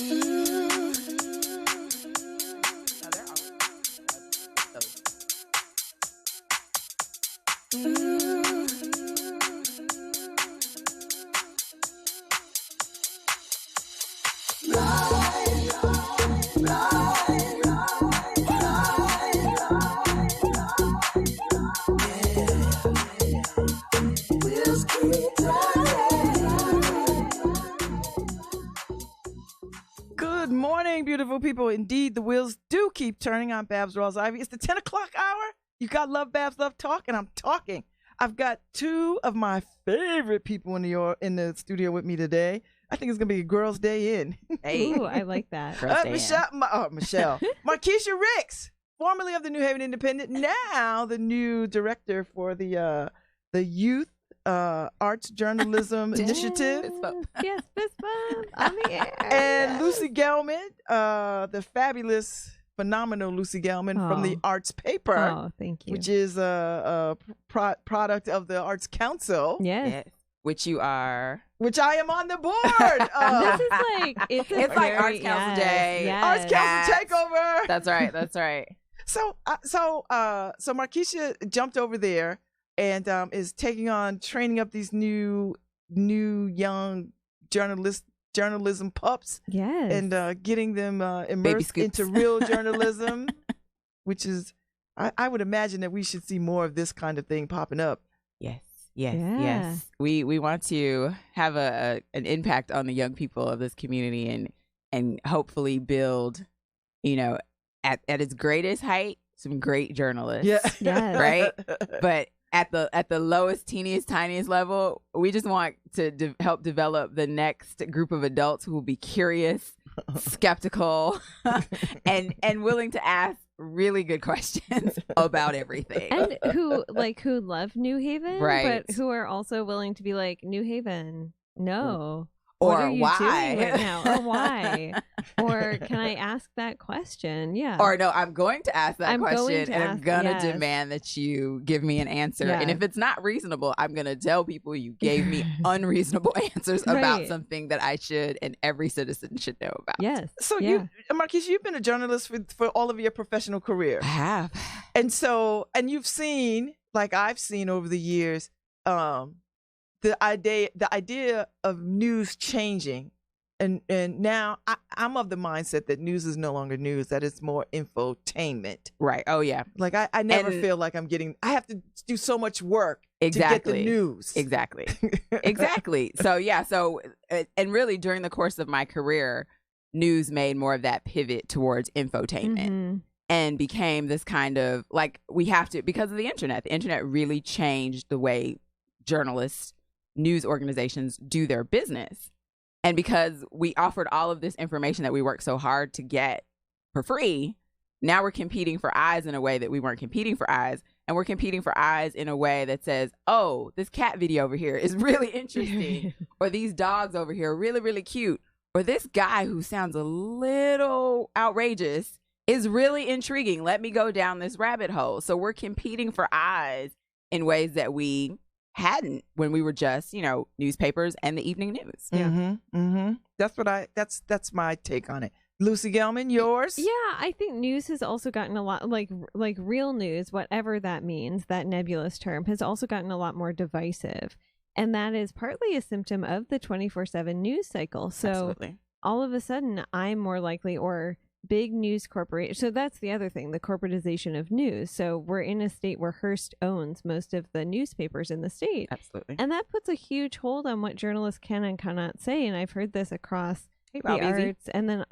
Good morning, beautiful people. Indeed, the wheels do keep turning. I'm Babz Rawls Ivy. It's the 10 o'clock hour. You got Lovebabz, Lovetalk, and I'm talking. I've got two of my favorite people in the studio with me today. I think it's going to be a girls' day in. Hey. Ooh, I like that. Michelle. Markeisha Ricks, formerly of the New Haven Independent, now the new director for the Youth Arts Journalism Initiative. Yes, fist bump on the air. And Lucy Gelman, the fabulous, phenomenal Lucy Gelman from the Arts Paper. Oh, thank you. Which is a product of the Arts Council. Yes. Which you are. Which I am on the board. This is like, it's like Arts Council Day. Yes. Arts Council takeover. That's right. That's right. So Markeisha jumped over there and is taking on training up these new young journalism pups. Yes. And getting them immersed into real journalism, which is, I would imagine that we should see more of this kind of thing popping up. Yes. We want to have an impact on the young people of this community and hopefully build, at its greatest height, some great journalists. Yes. Right? But at the lowest, teeniest, tiniest level, we just want to help develop the next group of adults who will be curious, skeptical, and willing to ask really good questions about everything. And who love New Haven, right? But who are also willing to be like, New Haven, no. Or what are you why? doing right now? Or why? Or can I ask that question? Yeah. Or no, I'm going to ask that question and I'm going to yes. demand that you give me an answer. Yeah. And if it's not reasonable, I'm going to tell people you gave me unreasonable answers about something that I should and every citizen should know about. Yes. So Markeisha, you've been a journalist for all of your professional career. I have. And you've seen, like I've seen over the years, the idea of news changing, and now I'm of the mindset that news is no longer news, that it's more infotainment. Right. Oh yeah. Like I never feel like I have to do so much work to get the news. Exactly. Exactly. So and really during the course of my career, news made more of that pivot towards infotainment. And became this kind of like, we have to, because of the internet. The internet really changed the way journalists, news organizations do their business. And because we offered all of this information that we worked so hard to get for free, now we're competing for eyes in a way that we weren't competing for eyes. And we're competing for eyes in a way that says, oh, this cat video over here is really interesting. Or these dogs over here are really, really cute. Or this guy who sounds a little outrageous is really intriguing. Let me go down this rabbit hole. So we're competing for eyes in ways that we hadn't when we were just, newspapers and the evening news. Yeah. That's my take on it. Lucy Gelman, yours? Yeah, I think news has also gotten a lot, like real news, whatever that means, that nebulous term, has also gotten a lot more divisive. And that is partly a symptom of the 24/7 news cycle. So Absolutely. All of a sudden, I'm more likely, or big news corporation. So that's the other thing, the corporatization of news. So we're in a state where Hearst owns most of the newspapers in the state. Absolutely. And that puts a huge hold on what journalists can and cannot say. And I've heard this across the arts, and then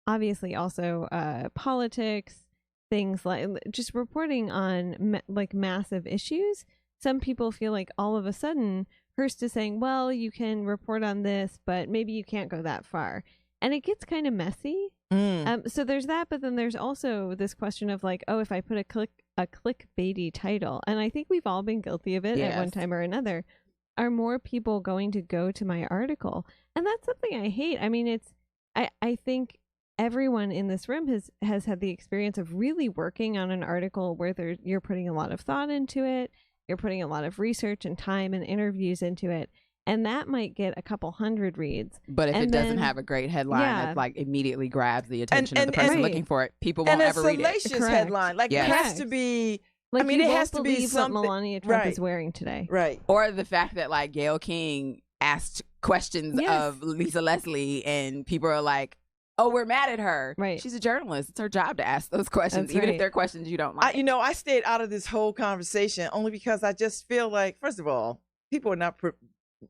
obviously also politics, things like just reporting on massive issues. Some people feel like all of a sudden Hearst is saying, well, you can report on this, but maybe you can't go that far. And it gets kind of messy. So there's that, but then there's also this question of like, oh, if I put a clickbaity title, and I think we've all been guilty of it at one time or another, are more people going to go to my article? And that's something I hate. I mean, I think everyone in this room has had the experience of really working on an article where you're putting a lot of thought into it, you're putting a lot of research and time and interviews into it. and that might get a couple hundred reads. But if and it then, doesn't have a great headline that like immediately grabs the attention of the and person right. looking for it, people won't ever read it. And a salacious headline, like it has to be. Like, I mean, it has to be something. What Melania Trump is wearing today, right? Or the fact that like Gayle King asked questions of Lisa Leslie, and people are like, "Oh, we're mad at her." Right? She's a journalist; it's her job to ask those questions, even if they're questions you don't like. I stayed out of this whole conversation only because I just feel like, first of all, people are not.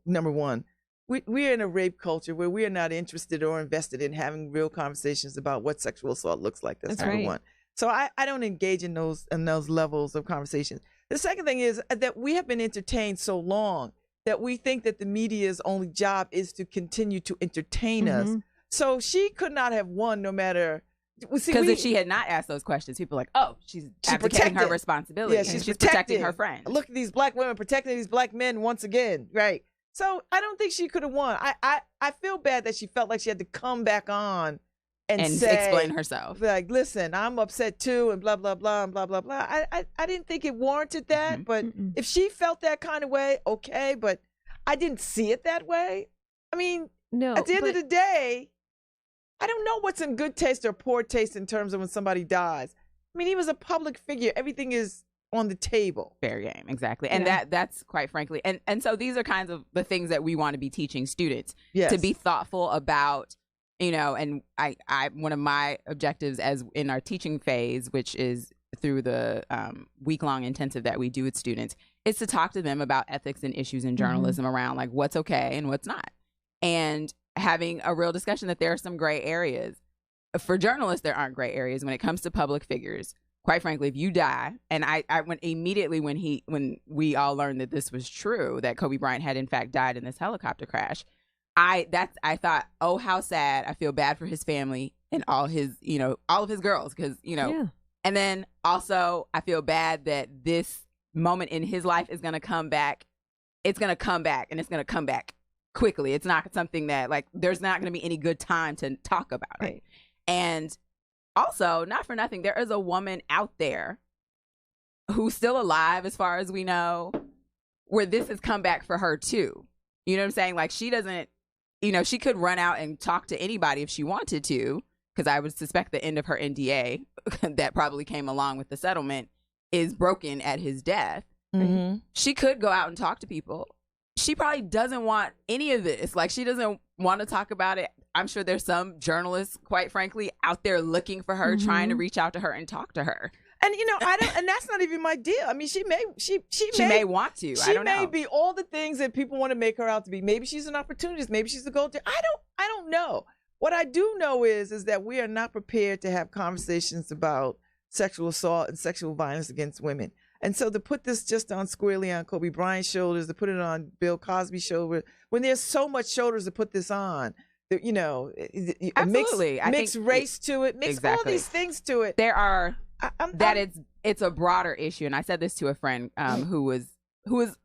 Number one, we're in a rape culture where we are not interested or invested in having real conversations about what sexual assault looks like. That's number one. So I don't engage in those levels of conversation. The second thing is that we have been entertained so long that we think that the media's only job is to continue to entertain us. So she could not have won no matter. Because if she had not asked those questions, people are like, oh, she's abdicating her responsibility. Yeah, she's protecting her friend. Look at these black women protecting these black men once again, right? So I don't think she could have won. I feel bad that she felt like she had to come back on and say, explain herself. Like, listen, I'm upset too, and blah, blah, blah, and blah, blah, blah. I didn't think it warranted that, but if she felt that kind of way, okay, but I didn't see it that way. I mean, at the end of the day, I don't know what's in good taste or poor taste in terms of when somebody dies. I mean, he was a public figure. Everything is on the table. Fair game, exactly. And that's quite frankly, and so these are kinds of the things that we want to be teaching students, to be thoughtful about. And I one of my objectives as in our teaching phase, which is through the week-long intensive that we do with students, is to talk to them about ethics and issues in journalism around like what's okay and what's not. And having a real discussion that there are some gray areas. For journalists, there aren't gray areas when it comes to public figures. Quite frankly, if you die, and I went immediately when we all learned that this was true, that Kobe Bryant had in fact died in this helicopter crash, I thought, oh, how sad. I feel bad for his family and all of his girls, because, and then also I feel bad that this moment in his life is going to come back. It's going to come back, and it's going to come back quickly. It's not something that like, there's not going to be any good time to talk about it. And also, not for nothing, there is a woman out there who's still alive, as far as we know, where this has come back for her too. You know what I'm saying? Like, she doesn't, she could run out and talk to anybody if she wanted to, because I would suspect the end of her NDA that probably came along with the settlement is broken at his death. She could go out and talk to people. She probably doesn't want any of this. Like, she doesn't want to talk about it. I'm sure there's some journalists, quite frankly, out there looking for her, trying to reach out to her and talk to her. And I don't, and that's not even my deal. I mean, she may want to. She I don't may know. be all the things that people want to make her out to be. Maybe she's an opportunist. Maybe she's a gold digger. I don't know. What I do know is that we are not prepared to have conversations about sexual assault and sexual violence against women. And so to put this just on squarely on Kobe Bryant's shoulders, to put it on Bill Cosby's shoulder, when there's so much shoulders to put this on, absolutely, mix race to it, mix all these things to it. There are it's a broader issue, and I said this to a friend who was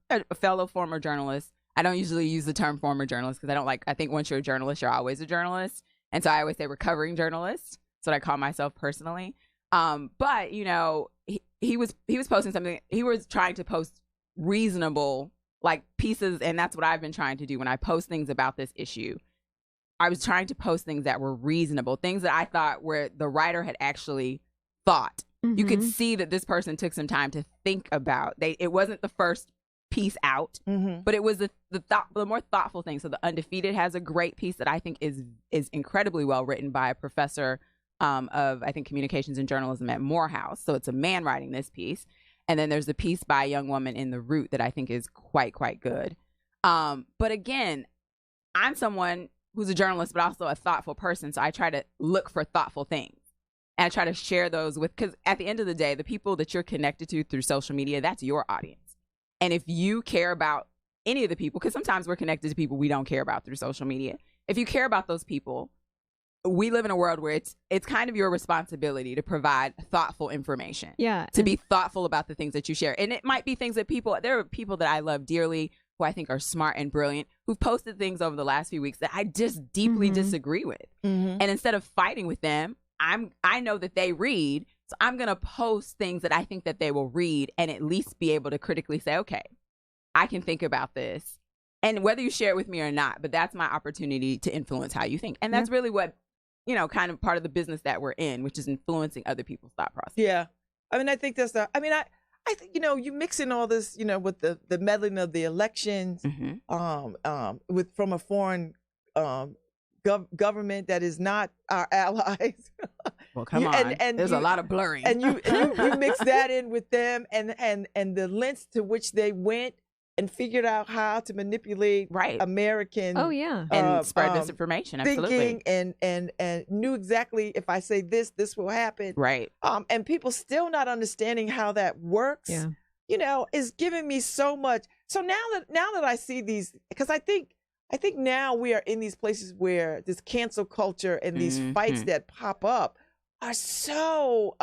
a fellow former journalist. I don't usually use the term former journalist because I think once you're a journalist, you're always a journalist, and so I always say recovering journalist. That's what I call myself personally. But he was posting something. He was trying to post reasonable like pieces, and that's what I've been trying to do when I post things about this issue. I was trying to post things that were reasonable, things that I thought where the writer had actually thought. You could see that this person took some time to think about. It wasn't the first piece out, but it was the more thoughtful thing. So The Undefeated has a great piece that I think is incredibly well written by a professor of, I think, communications and journalism at Morehouse. So it's a man writing this piece. And then there's a piece by a young woman in The Root that I think is quite good. But again, I'm someone who's a journalist, but also a thoughtful person. So I try to look for thoughtful things. And I try to share those because at the end of the day, the people that you're connected to through social media, that's your audience. And if you care about any of the people, because sometimes we're connected to people we don't care about through social media. If you care about those people, we live in a world where it's kind of your responsibility to provide thoughtful information. Yeah. To be thoughtful about the things that you share. And it might be things that there are people that I love dearly who I think are smart and brilliant who've posted things over the last few weeks that I just deeply disagree with. And instead of fighting with them, I know that they read, so I'm going to post things that I think that they will read and at least be able to critically say, okay, I can think about this. And whether you share it with me or not, but that's my opportunity to influence how you think. And that's really what, you know, kind of part of the business that we're in, which is influencing other people's thought process. Yeah. I mean, I think that's I think, you know, you mix in all this, you know, with the meddling of the elections, from a foreign government that is not our allies. Well, come on. And there's a lot of blurring. And you mix that in with them and the lengths to which they went and figured out how to manipulate American and spread disinformation. Absolutely. Thinking and knew exactly if I say this will happen. Right. And people still not understanding how that works. Yeah. You know, is giving me so much. So now that I see these, because I think now we are in these places where this cancel culture and these fights that pop up are so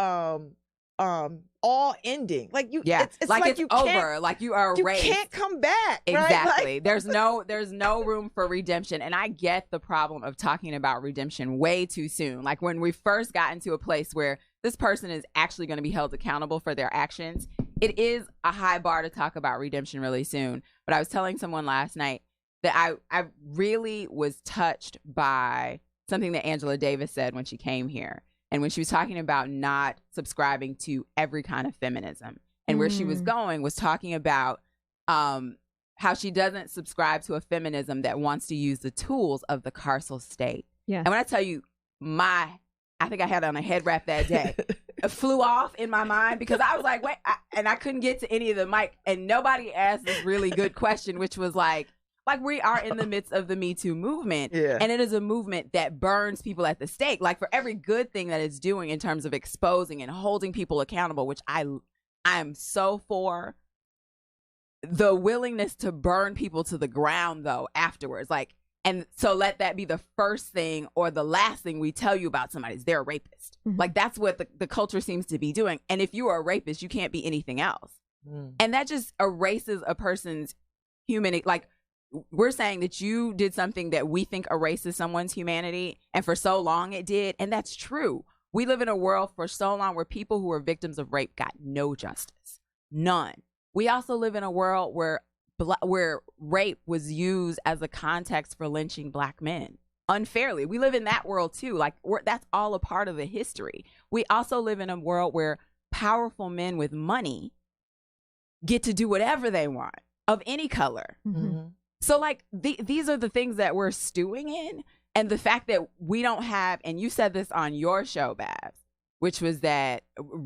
all ending. Like it's like you over. Like you are erased. You can't come back. Exactly. Right? There's no room for redemption. And I get the problem of talking about redemption way too soon. Like when we first got into a place where this person is actually going to be held accountable for their actions, it is a high bar to talk about redemption really soon. But I was telling someone last night that I really was touched by something that Angela Davis said when she came here. And when she was talking about not subscribing to every kind of feminism, and where she was going was talking about how she doesn't subscribe to a feminism that wants to use the tools of the carceral state. Yeah. And when I tell you, I think I had on a head wrap that day. It flew off in my mind because I was like, wait, and I couldn't get to any of the mic. And nobody asked this really good question, which was like we are in the midst of the Me Too movement. Yeah. And it is a movement that burns people at the stake. Like for every good thing that it's doing in terms of exposing and holding people accountable, which I'm so for, the willingness to burn people to the ground though afterwards. Like, and so let that be the first thing or the last thing we tell you about somebody is they're a rapist. Like that's what the culture seems to be doing. And if you are a rapist, you can't be anything else. And that just erases a person's humanity. Like, we're saying that you did something that we think erases someone's humanity, and for so long it did, and that's true. We live in a world for so long where people who are victims of rape got no justice, none. We also live in a world where rape was used as a context for lynching Black men unfairly. We live in that world too. Like that's all a part of the history. We also live in a world where powerful men with money get to do whatever they want of any color. So like these are the things that we're stewing in, and the fact that we don't have, and you said this on your show, Babz, which was that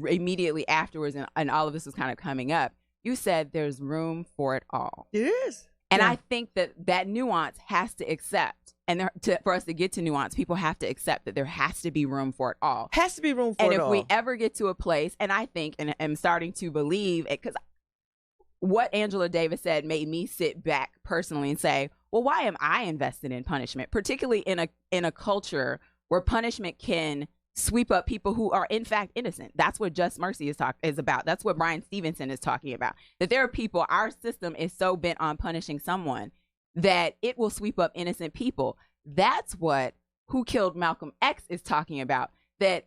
immediately afterwards, and all of this was kind of coming up, you said there's room for it all. It is. And I think that nuance has to accept, and for us to get to nuance, people have to accept that there has to be room for it all. Has to be room for it all. And if we ever get to a place, and I think, and I'm starting to believe it, because what Angela Davis said made me sit back personally and say, well, why am I invested in punishment, particularly in a culture where punishment can sweep up people who are in fact innocent? That's what Just Mercy is about. That's what Brian Stevenson is talking about. That there are people, our system is so bent on punishing someone that it will sweep up innocent people. That's what Who Killed Malcolm X is talking about. That,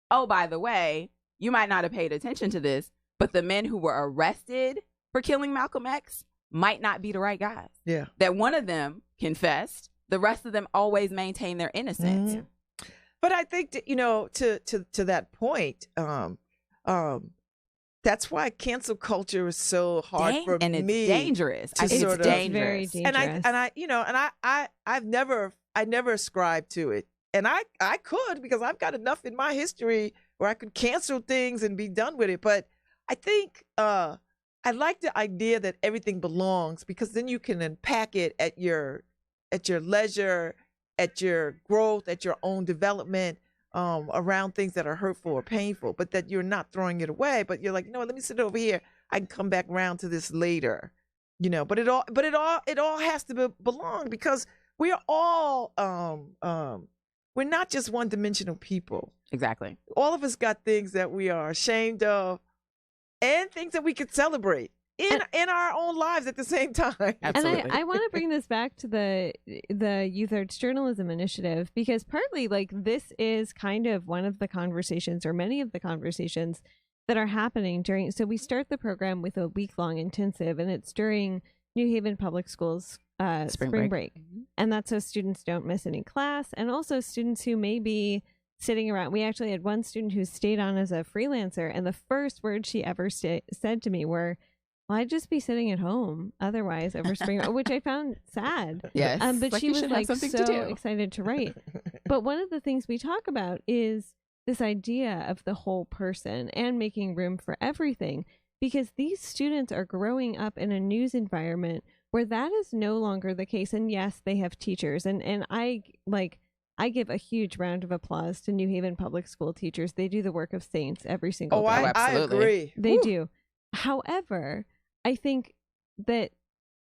oh, by the way, you might not have paid attention to this, but the men who were arrested for killing Malcolm X might not be the right guys. Yeah. That one of them confessed, the rest of them always maintain their innocence. But I think that, you know, to that point, that's why cancel culture is so hard for and me. It's dangerous. I think it's dangerous. Very dangerous. I never ascribed to it. And I could, because I've got enough in my history where I could cancel things and be done with it. But I think I like the idea that everything belongs, because then you can unpack it at your leisure, at your growth, at your own development, around things that are hurtful or painful, but that you're not throwing it away, but you're like, you know what, let me sit over here. I can come back around to this later, you know, but it all has to belong, because we are all, we're not just one-dimensional people. Exactly. All of us got things that we are ashamed of, and things that we could celebrate in our own lives at the same time. Absolutely. And I want to bring this back to the Youth Arts Journalism Initiative, because partly, like, this is kind of one of the conversations, or many of the conversations that are happening during. So we start the program with a week-long intensive, and it's during New Haven Public Schools spring break. And that's so students don't miss any class, and also students who may be sitting around. We actually had one student who stayed on as a freelancer, and the first words she ever said to me were, well, I'd just be sitting at home otherwise over spring, which I found sad. Yes. But like she was like so excited to write. But one of the things we talk about is this idea of the whole person and making room for everything, because these students are growing up in a news environment where that is no longer the case. And yes, they have teachers, and I give a huge round of applause to New Haven public school teachers. They do the work of saints every single day. I agree. They do. However, I think that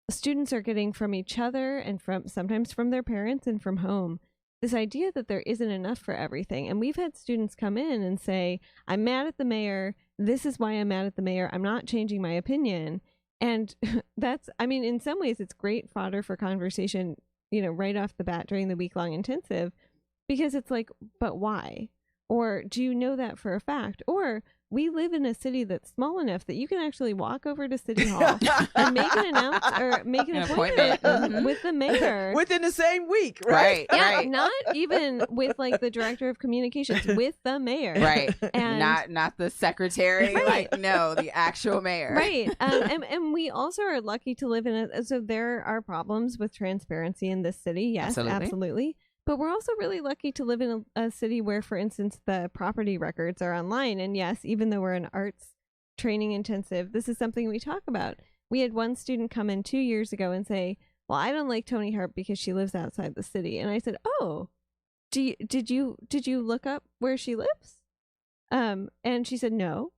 students are getting from each other and sometimes from their parents and from home this idea that there isn't enough for everything. And we've had students come in and say, I'm mad at the mayor. This is why I'm mad at the mayor. I'm not changing my opinion. And that's, I mean, in some ways it's great fodder for conversation, right off the bat during the week-long intensive, because it's like, but why? Or do you know that for a fact? Or we live in a city that's small enough that you can actually walk over to City Hall and make an appointment with the mayor within the same week, right? Yeah, right. Not even with like the director of communications, with the mayor, right? And not the secretary, right. Like no, the actual mayor, right? And we also are lucky to live in so there are problems with transparency in this city, yes, absolutely. But we're also really lucky to live in a city where, for instance, the property records are online. And yes, even though we're an arts training intensive, this is something we talk about. We had one student come in 2 years ago and say, well, I don't like Toni Harp because she lives outside the city. And I said, oh, did you look up where she lives? And she said, no.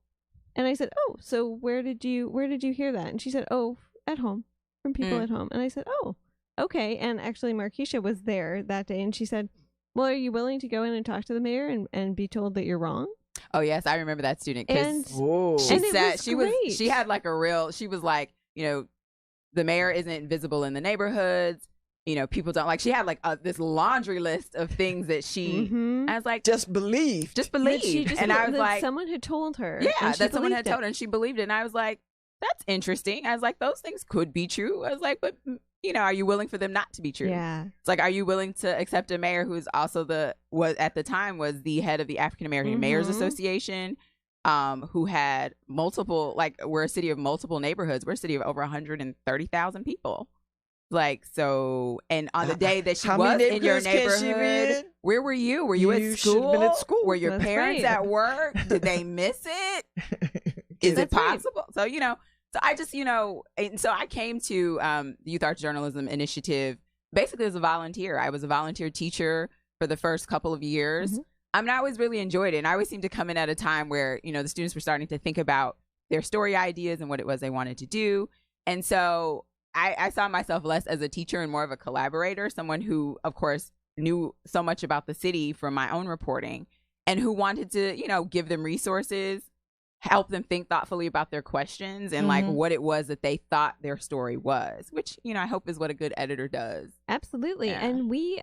And I said, oh, so where did you hear that? And she said, oh, at home, from people at home. And I said, oh. Okay, and actually Markeisha was there that day, and she said, well, are you willing to go in and talk to the mayor and be told that you're wrong? Oh, yes, I remember that student. And she said she had like she was like, the mayor isn't visible in the neighborhoods. People don't like, she had like this laundry list of things that she, I was like, just believe. And I was like, someone had told her. Yeah, that someone had told her and she believed it. And I was like, that's interesting. I was like, those things could be true. I was like, but are you willing for them not to be true? Yeah. It's like, are you willing to accept a mayor who is also at the time was the head of the African American Mayors Association, who had multiple, like, we're a city of multiple neighborhoods. We're a city of over 130,000 people. Like, so, and on the day that she was in your neighborhood, where were you? Were you at school? Been at school. Were your parents at work? Did they miss it? Is it possible? Right. So, so I just, and so I came to the Youth Arts Journalism Initiative basically as a volunteer. I was a volunteer teacher for the first couple of years. I always really enjoyed it. And I always seemed to come in at a time where, the students were starting to think about their story ideas and what it was they wanted to do. And so I saw myself less as a teacher and more of a collaborator, someone who, of course, knew so much about the city from my own reporting and who wanted to, give them resources, help them think thoughtfully about their questions and like what it was that they thought their story was, which, I hope is what a good editor does. Absolutely. Yeah. And we,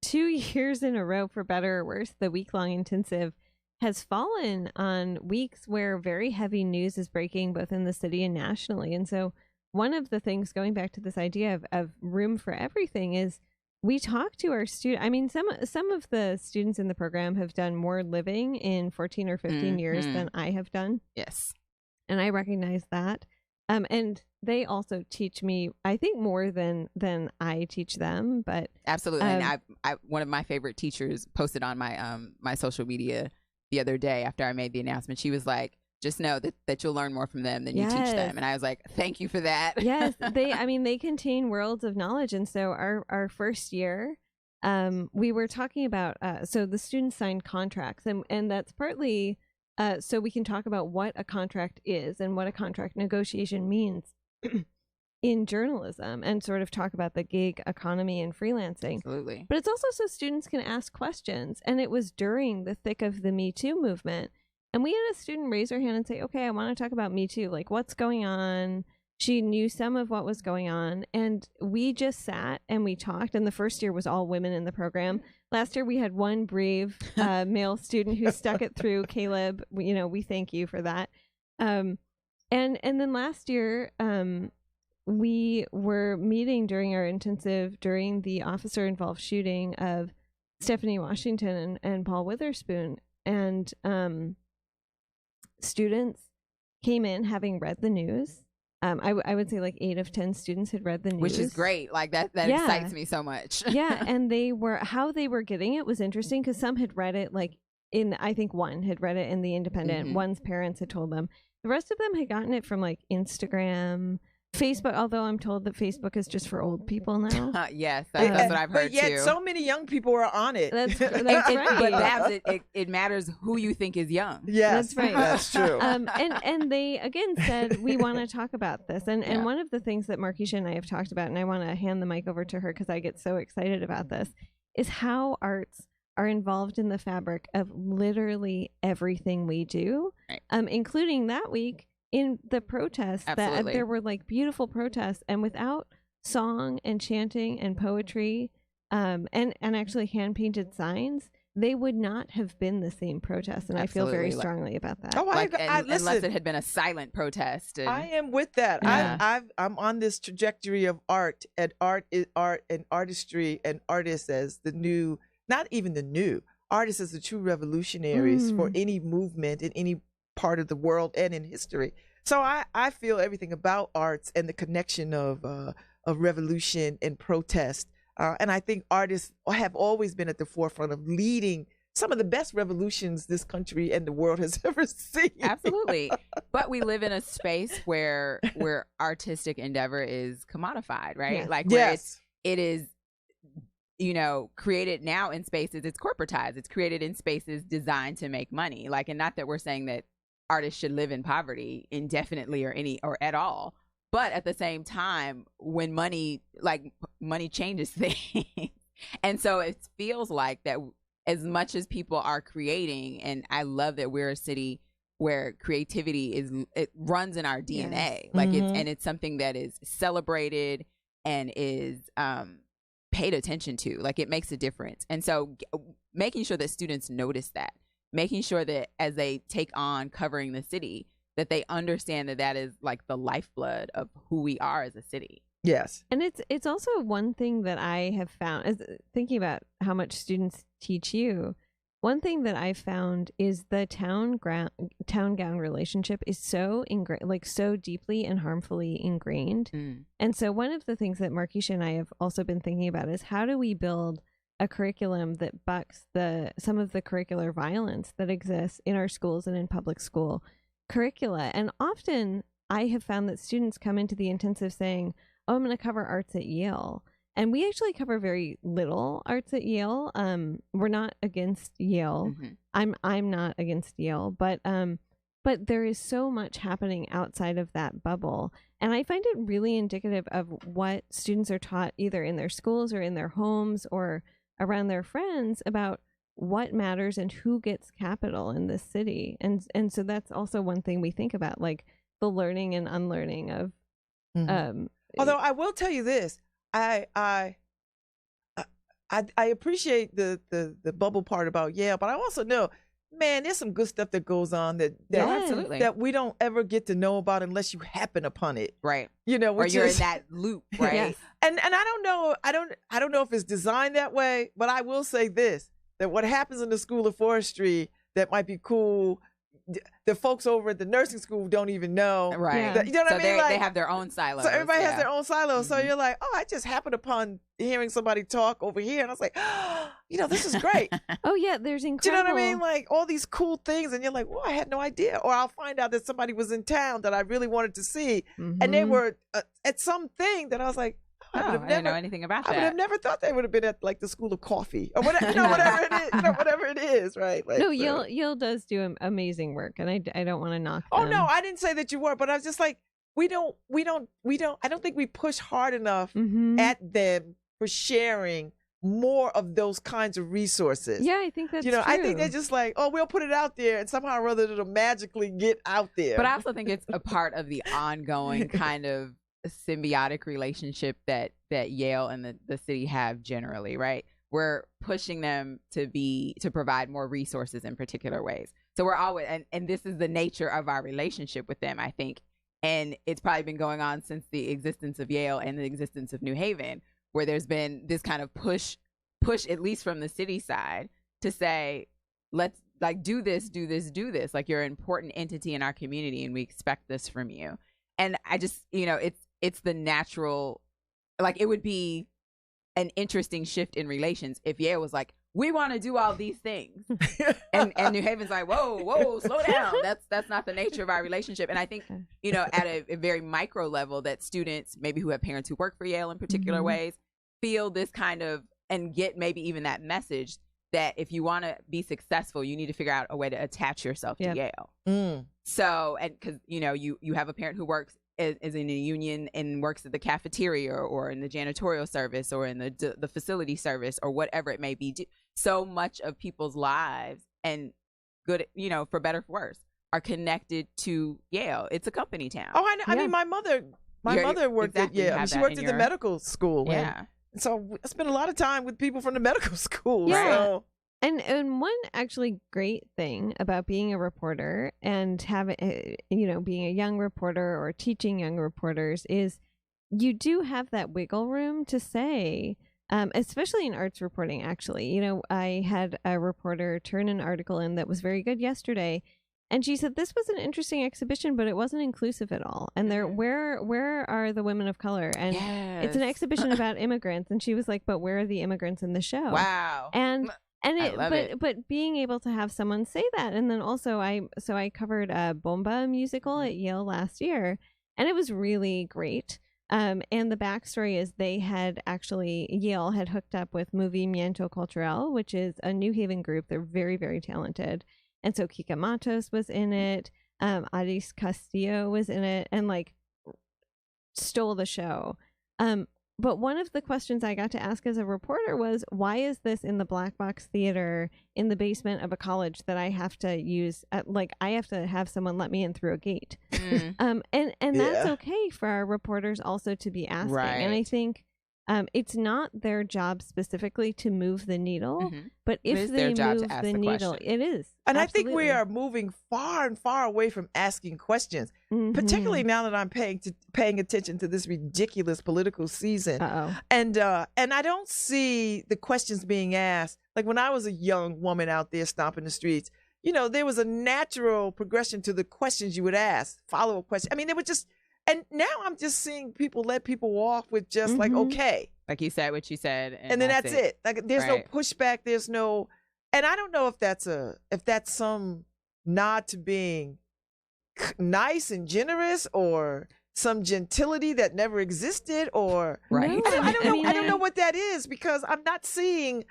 2 years in a row, for better or worse, the week-long intensive has fallen on weeks where very heavy news is breaking both in the city and nationally. And so one of the things, going back to this idea of room for everything, is we talk to our students. I mean, some of the students in the program have done more living in 14 or 15 years than I have done. Yes. And I recognize that. And they also teach me, I think, more than I teach them. But absolutely. And I one of my favorite teachers posted on my my social media the other day after I made the announcement. She was like, just know that you'll learn more from them than you teach them. And I was like, thank you for that. Yes. They contain worlds of knowledge. And so our first year, we were talking about, so the students signed contracts and that's partly so we can talk about what a contract is and what a contract negotiation means in journalism and sort of talk about the gig economy and freelancing. Absolutely. But it's also so students can ask questions. And it was during the thick of the Me Too movement. And we had a student raise her hand and say, okay, I want to talk about Me Too. Like, what's going on? She knew some of what was going on. And we just sat and we talked. And the first year was all women in the program. Last year, we had one brave male student who stuck it through. Caleb, we thank you for that. And then last year, we were meeting during our intensive during the officer-involved shooting of Stephanie Washington and Paul Witherspoon, and students came in having read the news. I would say like 8 of 10 students had read the news, which is great. Like that excites me so much. Yeah, and how they were getting it was interesting because some had read it like I think one had read it in the Independent. One's parents had told them. The rest of them had gotten it from like Instagram, Facebook, although I'm told that Facebook is just for old people now. Yes, that's what I've heard but yet too. So many young people are on it. That's right. But Babz, it matters who you think is young. Yes, that's right. That's true. And they again said we want to talk about this. And one of the things that Markeisha and I have talked about, and I want to hand the mic over to her because I get so excited about this, is how arts are involved in the fabric of literally everything we do, right. Including that week in the protests. Absolutely. That there were like beautiful protests, and without song and chanting and poetry, and actually hand painted signs, they would not have been the same protests. And Absolutely. I feel very strongly about that. Oh, listen, unless it had been a silent protest. I am with that. Yeah. I'm on this trajectory of art, and art is art, and artistry and artists as the new, not even the new, artists as the true revolutionaries for any movement in any part of the world and in history. So I feel everything about arts and the connection of revolution and protest. And I think artists have always been at the forefront of leading some of the best revolutions this country and the world has ever seen. Absolutely. But we live in a space where artistic endeavor is commodified, right? Yes. Like where it is, created now in spaces, it's corporatized. It's created in spaces designed to make money. Like, and not that we're saying that artists should live in poverty indefinitely or at all. But at the same time, when money changes things. And so it feels like that as much as people are creating, and I love that we're a city where creativity it runs in our DNA. Yes. Like it's something that is celebrated and is paid attention to. Like it makes a difference. And so making sure that students notice that, making sure that as they take on covering the city, that they understand that is like the lifeblood of who we are as a city. Yes. And it's also one thing that I have found, as thinking about how much students teach you, one thing that I found is the town gown relationship is so so deeply and harmfully ingrained. And so one of the things that Markeisha and I have also been thinking about is how do we build a curriculum that bucks some of the curricular violence that exists in our schools and in public school curricula. And often I have found that students come into the intensive saying, oh, I'm going to cover arts at Yale. And we actually cover very little arts at Yale. We're not against Yale. I'm not against Yale, but there is so much happening outside of that bubble. And I find it really indicative of what students are taught either in their schools or in their homes or around their friends about what matters and who gets capital in this city. And so that's also one thing we think about, like the learning and unlearning of although I will tell you this, I appreciate the bubble part about Yale, but I also know, man, there's some good stuff that goes on that we don't ever get to know about unless you happen upon it, right? Or you're in that loop, right? Yes. And I don't know if it's designed that way, but I will say this: that what happens in the School of Forestry that might be cool, the folks over at the nursing school don't even know. Right. You know what I mean? They have their own silos. So everybody has their own silos. So you're like, oh, I just happened upon hearing somebody talk over here. And I was like, oh, this is great. Oh, yeah, there's incredible. Do you know what I mean? Like all these cool things. And you're like, well, I had no idea. Or I'll find out that somebody was in town that I really wanted to see. And they were at something that I was like, I didn't know anything about that. I would have never thought they would have been at like the School of Coffee or whatever, whatever it is, whatever it is, right? Like, no, Yale does do amazing work, and I don't want to knock them. Oh them. no, I didn't say that you were, but I was just like, I don't think we push hard enough at them for sharing more of those kinds of resources. Yeah, I think that's true. I think they're just like, oh, we'll put it out there, and somehow or other it'll magically get out there. But I also think it's a part of the ongoing kind of symbiotic relationship that Yale and the city have generally, right? We're pushing them to provide more resources in particular ways. So we're always, and this is the nature of our relationship with them, I think, And it's probably been going on since the existence of Yale and the existence of New Haven, where there's been this kind of push, at least from the city side, to say, let's like do this. Like, you're an important entity in our community and we expect this from you. And I just, it's the natural, like, it would be an interesting shift in relations if Yale was like, we want to do all these things. and New Haven's like, whoa, slow down. That's not the nature of our relationship. And I think, at a very micro level, that students, maybe who have parents who work for Yale in particular ways, feel this kind of, and get maybe even that message that if you want to be successful, you need to figure out a way to attach yourself to Yale. So, and because, you have a parent who works is in a union and works at the cafeteria or in the janitorial service or in the facility service or whatever it may be. So much of people's lives, and good, for better or for worse, are connected to Yale. It's a company town. Oh, I know. I mean, my mother worked at Yale. I mean, she worked at the medical school. Yeah. And so I spent a lot of time with people from the medical school. Yeah. So. And one actually great thing about being a reporter and having, being a young reporter or teaching young reporters is you do have that wiggle room to say, especially in arts reporting, actually. I had a reporter turn an article in that was very good yesterday. And she said, this was an interesting exhibition, but it wasn't inclusive at all. And where are the women of color? And it's an exhibition about immigrants. And she was like, but where are the immigrants in the show? Wow. But being able to have someone say that, and then also I covered a Bomba musical at Yale last year, and it was really great. And the backstory is Yale had hooked up with Movimiento Cultural, which is a New Haven group. They're very, very talented, and so Kika Matos was in it, Aris Castillo was in it, and like stole the show. But one of the questions I got to ask as a reporter was, why is this in the black box theater in the basement of a college that I have to use? I have to have someone let me in through a gate. And that's okay for our reporters also to be asking. Right. And I think it's not their job specifically to move the needle, but if they move the needle, it is. And Absolutely. I think we are moving far and far away from asking questions, particularly now that I'm paying attention to this ridiculous political season. And I don't see the questions being asked. Like when I was a young woman out there stomping the streets, there was a natural progression to the questions you would ask, follow-up questions. I mean, they would just. And now I'm just seeing people let people off with just like, okay. Like you said what you said. And then that's it. Like there's no pushback. There's no, and I don't know if that's some nod to being nice and generous or some gentility that never existed or, right. I don't know what that is because I'm not seeing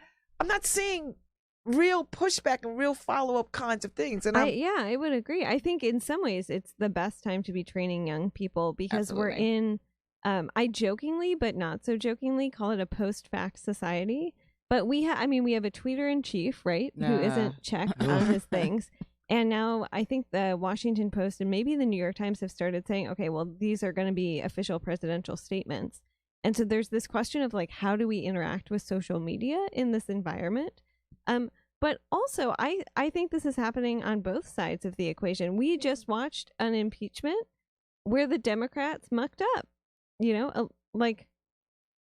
real pushback and real follow-up kinds of things. And I would agree. I think in some ways it's the best time to be training young people because we're in, I jokingly, but not so jokingly, call it a post-fact society. But we have a tweeter-in-chief, right, who isn't checked on his things. And now I think the Washington Post and maybe the New York Times have started saying, okay, well, these are going to be official presidential statements. And so there's this question of like, how do we interact with social media in this environment? But also, I think this is happening on both sides of the equation. We just watched an impeachment where the Democrats mucked up.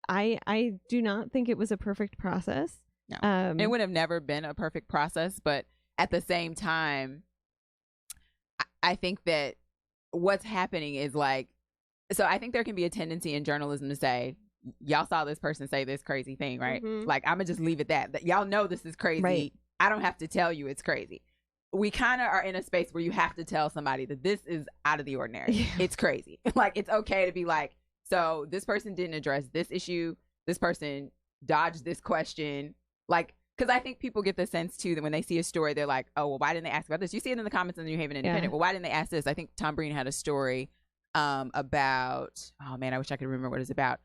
I do not think it was a perfect process. No, it would have never been a perfect process. But at the same time, I think that what's happening is like, so I think there can be a tendency in journalism to say, y'all saw this person say this crazy thing, right? Like, I'm going to just leave it that y'all know this is crazy. Right. I don't have to tell you it's crazy. We kind of are in a space where you have to tell somebody that this is out of the ordinary. Yeah. It's crazy. Like, it's okay to be like, so this person didn't address this issue. This person dodged this question. Like, because I think people get the sense, too, that when they see a story, they're like, oh, well, why didn't they ask about this? You see it in the comments in the New Haven Independent. Well, why didn't they ask this? I think Tom Breen had a story about, oh, man, I wish I could remember what it's about,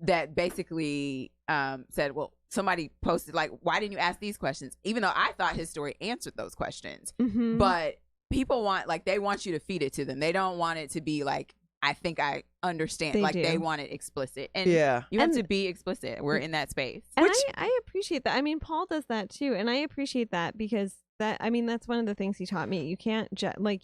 that basically said, well, somebody posted, like, why didn't you ask these questions? Even though I thought his story answered those questions. But people want, like, they want you to feed it to them. They don't want it to be like, I think I understand. They want it explicit. And you have to be explicit. We're in that space. And I appreciate that. I mean, Paul does that too. And I appreciate that because that's one of the things he taught me. You can't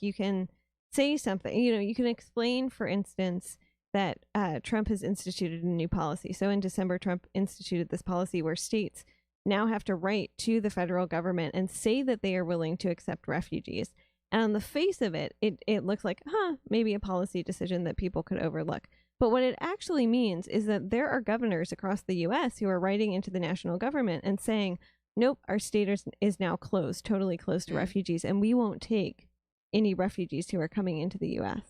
you can say something. You know, you can explain, for instance, that Trump has instituted a new policy. So in December, Trump instituted this policy where states now have to write to the federal government and say that they are willing to accept refugees. And on the face of it, it looks like, maybe a policy decision that people could overlook. But what it actually means is that there are governors across the U.S. who are writing into the national government and saying, nope, our state is now closed, totally closed to refugees, and we won't take any refugees who are coming into the U.S.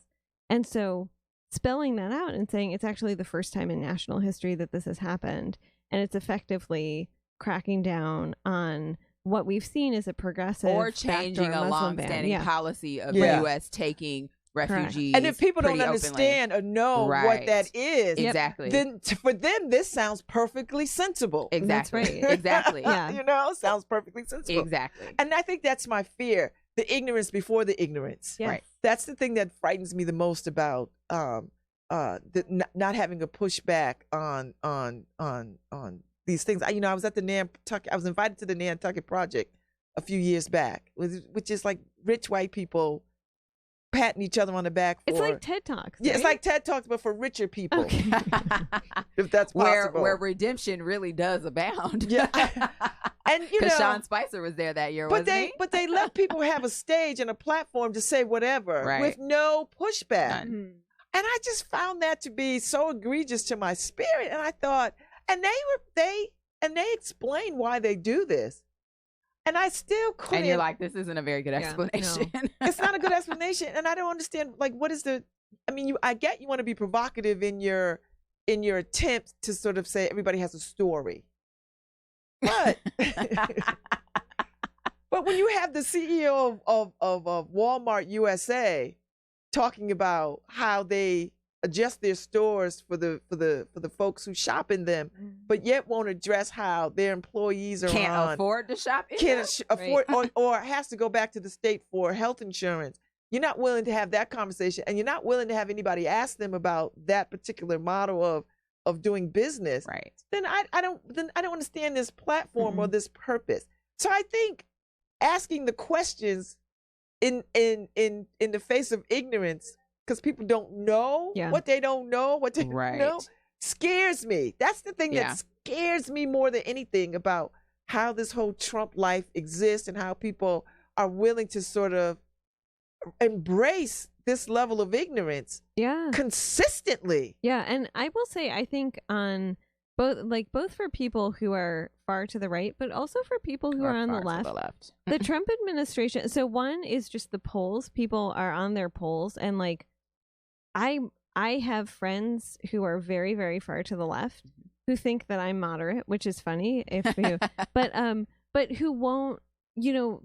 And so spelling that out and saying it's actually the first time in national history that this has happened, and it's effectively cracking down on what we've seen as a progressive or changing a long-standing policy of the U.S. taking refugees. And if people don't understand or know what that is, exactly, then for them this sounds perfectly sensible. Exactly. That's right. Exactly. Yeah. You know, sounds perfectly sensible. Exactly. And I think that's my fear: the ignorance before the ignorance. Yes. Right. That's the thing that frightens me the most about not having a pushback on these things. I was at the Nantucket. I was invited to the Nantucket Project a few years back, which is like rich white people patting each other on the back. It's like TED Talks. Yeah, right? it's like TED Talks, but for richer people. Okay. If that's possible. Where redemption really does abound. Yeah. And because Sean Spicer was there that year, wasn't he? But they let people have a stage and a platform to say whatever with no pushback. None. And I just found that to be so egregious to my spirit. And I thought, and they explain why they do this. And I still couldn't. And you're like, this isn't a very good explanation. No. It's not a good explanation. And I don't understand, like, what is I get you want to be provocative in your attempt to sort of say everybody has a story. But but when you have the CEO of Walmart USA talking about how they adjust their stores for the folks who shop in them, but yet won't address how their employees are can't afford to shop in can't afford or has to go back to the state for health insurance. You're not willing to have that conversation, and you're not willing to have anybody ask them about that particular model of doing business. Right. Then I don't understand this platform or this purpose. So I think asking the questions in the face of ignorance, because people don't know what they don't know, what they don't know, scares me. That's the thing that scares me more than anything about how this whole Trump life exists and how people are willing to sort of embrace this level of ignorance consistently. Yeah, and I will say, I think on both for people who are far to the right, but also for people who are on the left. The Trump administration, so one is just the polls. People are on their polls, and like I have friends who are very, very far to the left who think that I'm moderate, which is funny but who won't,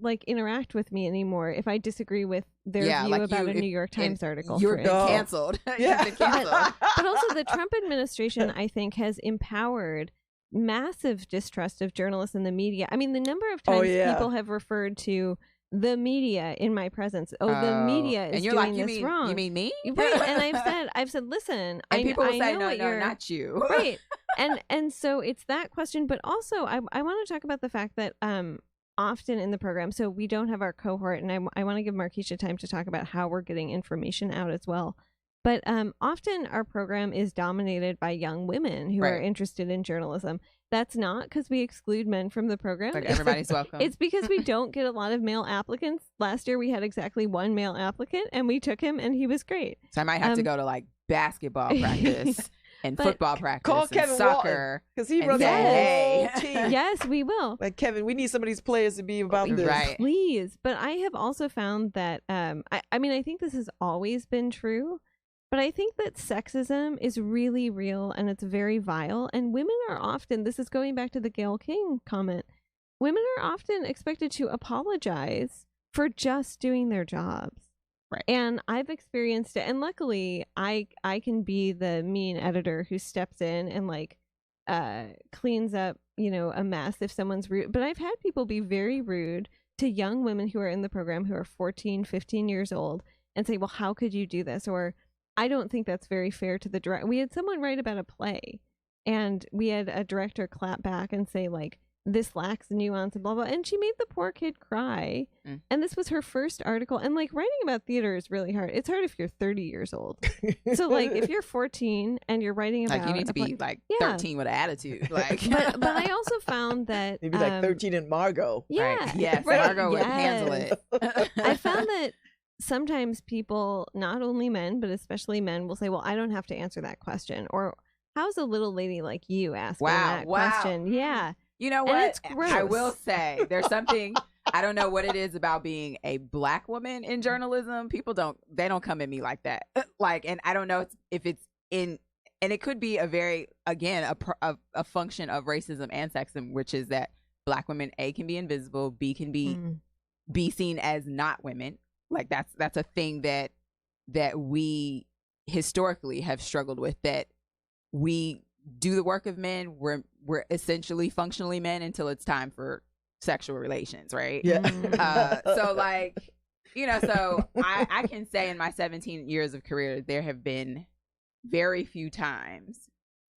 like interact with me anymore if I disagree with their view about a New York Times article. You're canceled. You've been canceled. But also the Trump administration, I think, has empowered massive distrust of journalists and the media. I mean, the number of times people have referred to the media in my presence. The media is doing this wrong. You mean me? Right. And I've said, listen, and people will say, no, not you. Right. And so it's that question, but also I want to talk about the fact that often in the program, so we don't have our cohort, and I want to give Markeisha time to talk about how we're getting information out as well. But often our program is dominated by young women who are interested in journalism. That's not because we exclude men from the program. Like everybody's welcome. It's because we don't get a lot of male applicants. Last year we had exactly one male applicant, and we took him, and he was great. So I might have to go to like basketball practice and football practice call and Kevin soccer. Because he runs the whole team. Yes, we will. Like, Kevin, we need some of these players to be about this. Right. Please. But I have also found that, I mean, I think this has always been true, but I think that sexism is really real and it's very vile. And women are often, this is going back to the Gayle King comment, women are often expected to apologize for just doing their jobs. Right. And I've experienced it. And luckily, I can be the mean editor who steps in and like cleans up, a mess if someone's rude. But I've had people be very rude to young women who are in the program who are 14, 15 years old and say, well, how could you do this? Or I don't think that's very fair to the director. We had someone write about a play and we had a director clap back and say, like, this lacks nuance and blah blah, and she made the poor kid cry. And this was her first article, and like writing about theater is really hard. It's hard if you're 30 years old. So like if you're 14 and you're writing about, like you need to be like 13 with an attitude, like. but I also found that maybe like 13 and Margot. Yeah, right. Yes, right. Margot would handle it. I found that sometimes people, not only men but especially men, will say, well, I don't have to answer that question, or how's a little lady like you asking that question? Yeah. You know And what? it's gross. I will say there's something, I don't know what it is about being a Black woman in journalism. People don't come at me like that. Like, and I don't know if it's in, and it could be a very, again, a function of racism and sexism, which is that Black women, A, can be invisible, B, can be seen as not women. Like that's a thing that we historically have struggled with, that we do the work of men. We're essentially functionally men until it's time for sexual relations, right? Yeah. So like, you know, so I can say in my 17 years of career, there have been very few times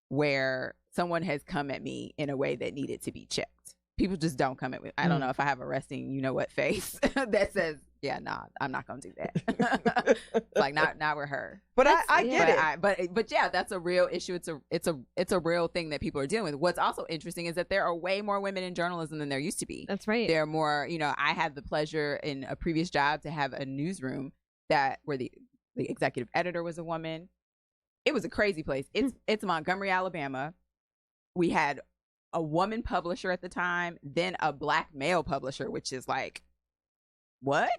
where someone has come at me in a way that needed to be checked. People just don't come at me. I don't know if I have a resting, you know what, face that says, yeah, nah, I'm not gonna do that. Like not with her. But I get it. But yeah, that's a real issue. It's a real thing that people are dealing with. What's also interesting is that there are way more women in journalism than there used to be. That's right. There are more. You know, I had the pleasure in a previous job to have a newsroom where the executive editor was a woman. It was a crazy place. It's Montgomery, Alabama. We had a woman publisher at the time, then a Black male publisher, which is like, what?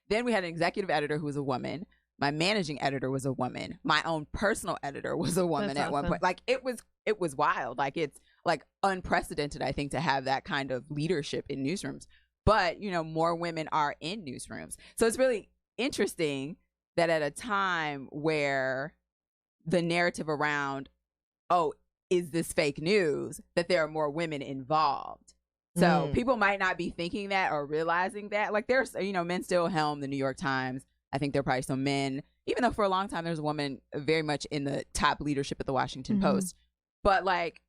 Then we had an executive editor who was a woman. My managing editor was a woman. My own personal editor was a woman. That's at one point. Like it was wild. Like it's like unprecedented, I think, to have that kind of leadership in newsrooms. But, you know, more women are in newsrooms. So it's really interesting that at a time where the narrative around, oh, is this fake news, that there are more women involved. So people might not be thinking that or realizing that. Like there's, you know, men still helm the New York Times. I think there are probably some men, even though for a long time there's a woman very much in the top leadership at the Washington Post. But like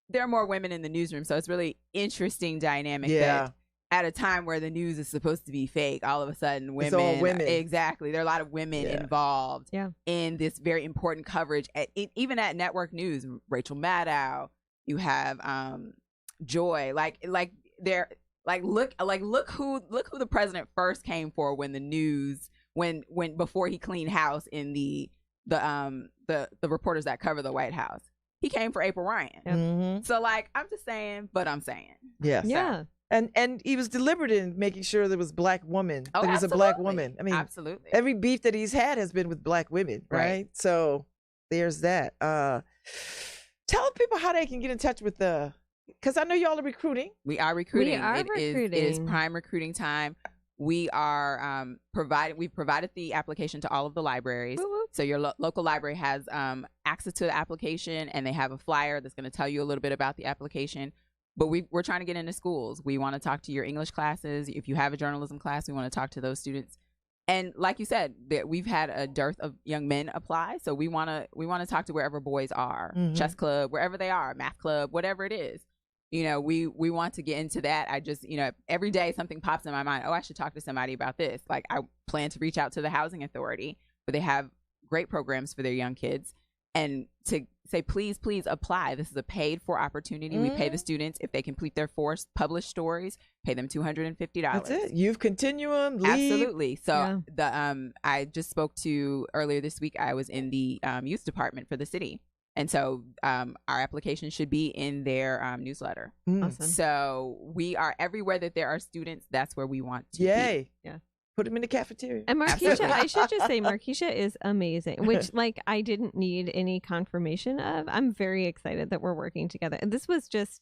there are more women in the newsroom. So it's really interesting dynamic that at a time where the news is supposed to be fake, all of a sudden women. It's all women. Exactly. There are a lot of women involved in this very important coverage. Even at network news, Rachel Maddow, you have Joy. Look who the president first came for when the news, when before he cleaned house in the reporters that cover the White House. He came for April Ryan. So like, I'm just saying, but I'm saying. Yes. Yeah. And he was deliberate in making sure there was Black woman. Oh, there was a Black woman. I mean, absolutely. Every beef that he's had has been with Black women, right? So there's that. Tell people how they can get in touch with because I know y'all are recruiting. We are recruiting. It is prime recruiting time. We are we've provided the application to all of the libraries. Woo-woo. So your local library has access to the application, and they have a flyer that's going to tell you a little bit about the application. But we're trying to get into schools. We want to talk to your English classes. If you have a journalism class, we want to talk to those students. And like you said, we've had a dearth of young men apply. So we want to talk to wherever boys are, chess club, wherever they are, math club, whatever it is. You know, we want to get into that. I just, you know, every day something pops in my mind. Oh, I should talk to somebody about this. Like I plan to reach out to the housing authority, but they have great programs for their young kids. And to say, please apply. This is a paid for opportunity. We pay the students if they complete their 4 published stories, pay them $250. That's it. Youth Continuum. Lead. Absolutely. So I just spoke to earlier this week. I was in the youth department for the city. And so our application should be in their newsletter. Awesome. So we are everywhere that there are students. That's where we want to be. Yeah. Put them in the cafeteria. And Markeisha, I should just say, Markeisha is amazing, which like I didn't need any confirmation of. I'm very excited that we're working together. And this was just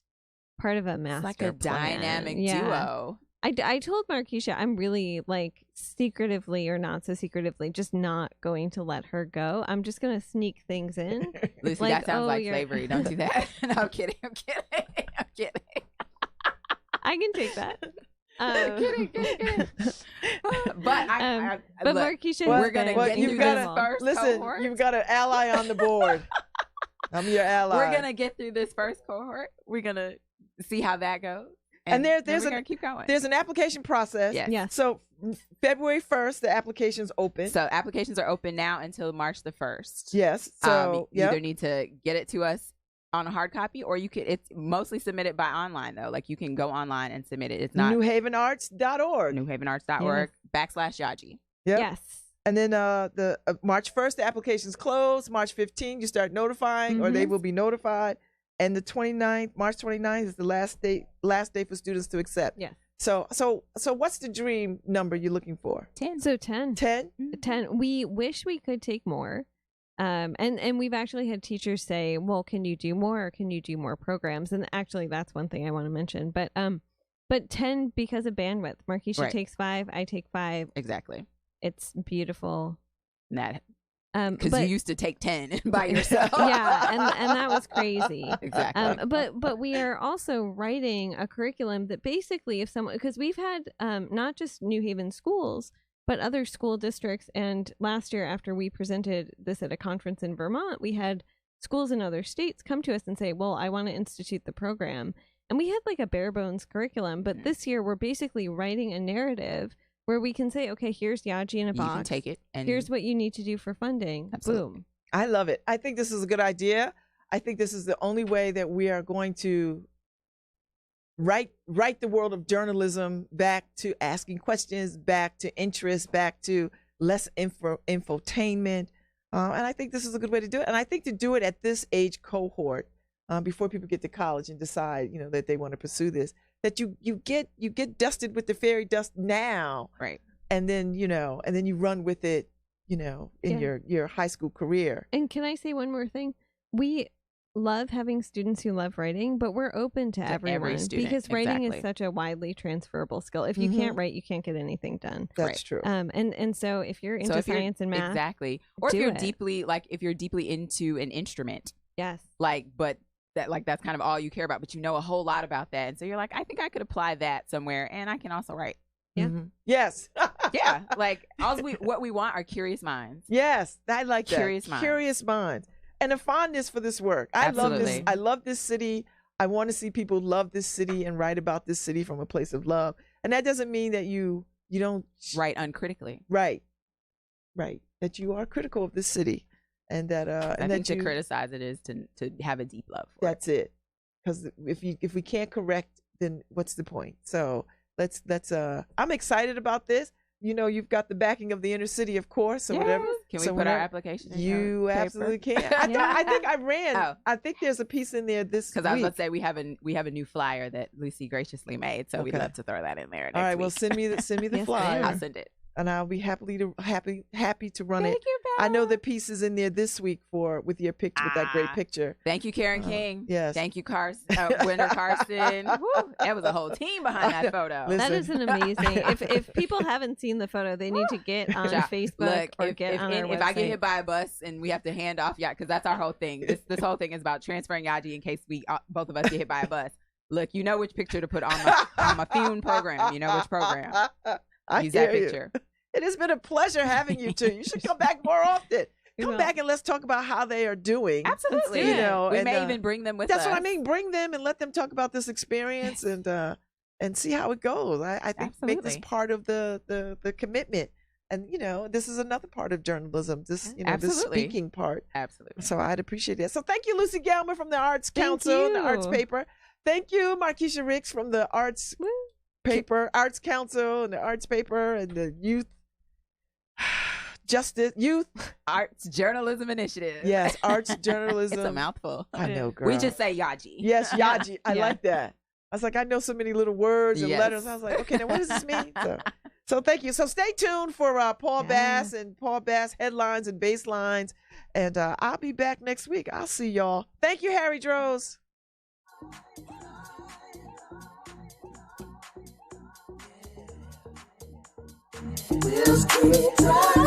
part of a master It's like a plan. dynamic duo. I told Markeisha I'm really like secretively or not so secretively just not going to let her go. I'm just going to sneak things in. Lucy, like, that sounds like slavery. Don't do that. No, I'm kidding. I'm kidding. I can take that. Kidding. But but look, Markeisha, we're gonna get through this first listen, cohort. you've got an ally on the board. I'm your ally. We're gonna get through this first cohort. We're gonna see how that goes. And there's keep going. There's an application process. Yes. So February 1st, the application's open. So applications are open now until March the 1st. Yes. So you either need to get it to us on a hard copy, or you could. It's mostly submitted by online though. Like you can go online and submit it. It's not newhavenarts.org. newhavenarts.org /Yaji. Yep. Yes. And then the March 1st, the application's closed. March 15th, you start notifying, or they will be notified. And the 29th, March 29th is the last day for students to accept. Yes. So what's the dream number you're looking for? 10. So 10. 10? 10. We wish we could take more. And we've actually had teachers say, well, can you do more, or can you do more programs? And actually that's one thing I want to mention. But 10 because of bandwidth. Markeisha takes 5, I take 5. Exactly. It's beautiful. Because you used to take 10 by yourself. Yeah, and that was crazy. Exactly. But we are also writing a curriculum that basically, if someone, because we've had not just New Haven schools, but other school districts. And last year, after we presented this at a conference in Vermont, we had schools in other states come to us and say, well, I want to institute the program. And we had like a bare bones curriculum. But this year, we're basically writing a narrative where we can say, okay, here's Yaji in a box. You can take it. And here's what you need to do for funding. Absolutely. Boom. I love it. I think this is a good idea. I think this is the only way that we are going to write the world of journalism back to asking questions, back to interest, back to less infotainment. And I think this is a good way to do it. And I think to do it at this age cohort, before people get to college and decide, that they want to pursue this, that you get dusted with the fairy dust now, right? And then you run with it, in your high school career. And can I say one more thing? We love having students who love writing, but we're open to everyone because writing is such a widely transferable skill. If you can't write, you can't get anything done. That's true. And so if you're into science and math, exactly, or if you're deeply into an instrument, yes, but that's kind of all you care about, but you know a whole lot about that, and so you're like, I think I could apply that somewhere, and I can also write. Yeah. Mm-hmm. Yes. Yeah. Like what we want are curious minds. Yes, I like that. Curious minds. And a fondness for this work. I Absolutely. love this. I love this city. I want to see people love this city and write about this city from a place of love. And that doesn't mean that you don't write uncritically. Right. That you are critical of this city. And that I think to criticize it is to have a deep love for that's it. Because if we can't correct, then what's the point? So let's I'm excited about this. You've got the backing of the inner city, of course, or whatever. Can we put our application in You absolutely can. I think I ran. Oh. I think there's a piece in there this week. Because I was about to say we have a new flyer that Lucy graciously made, so we'd love to throw that in there. All right, week. well send me the flyer. I'll send it. And I'll be happy to run it. Thank you, I know the piece is in there this week with your picture, with that great picture. Thank you, Karen King. Yes. Thank you, Winter Carson. Woo, that was a whole team behind that photo. Listen. That is an amazing. If people haven't seen the photo, they need to get on Facebook or get on our website. If I get hit by a bus and we have to hand off because that's our whole thing. This whole thing is about transferring Yaji in case both of us get hit by a bus. Look, you know which picture to put on my Thune program. You know which program. Use that picture. It has been a pleasure having you two. You should come back more often. Come back and let's talk about how they are doing. Absolutely. We may even bring them with us. That's what I mean. Bring them and let them talk about this experience and see how it goes. I think make this part of the commitment. And this is another part of journalism. This this speaking part. Absolutely. So I'd appreciate that. So thank you, Lucy Gelmer from the Arts Council, the Arts Paper. Thank you, Markeisha Ricks from the Arts Paper, Arts Council, and the Arts Paper, and the Youth Arts Journalism Initiative. Yes, Arts Journalism. It's a mouthful. I know, girl. We just say Yaji. Yes, Yaji. I like that. I was like, I know so many little words and letters. I was like, okay, now what does this mean? So thank you. So stay tuned for Paul Bass and Paul Bass headlines and baselines. And I'll be back next week. I'll see y'all. Thank you, Harry Droz. We'll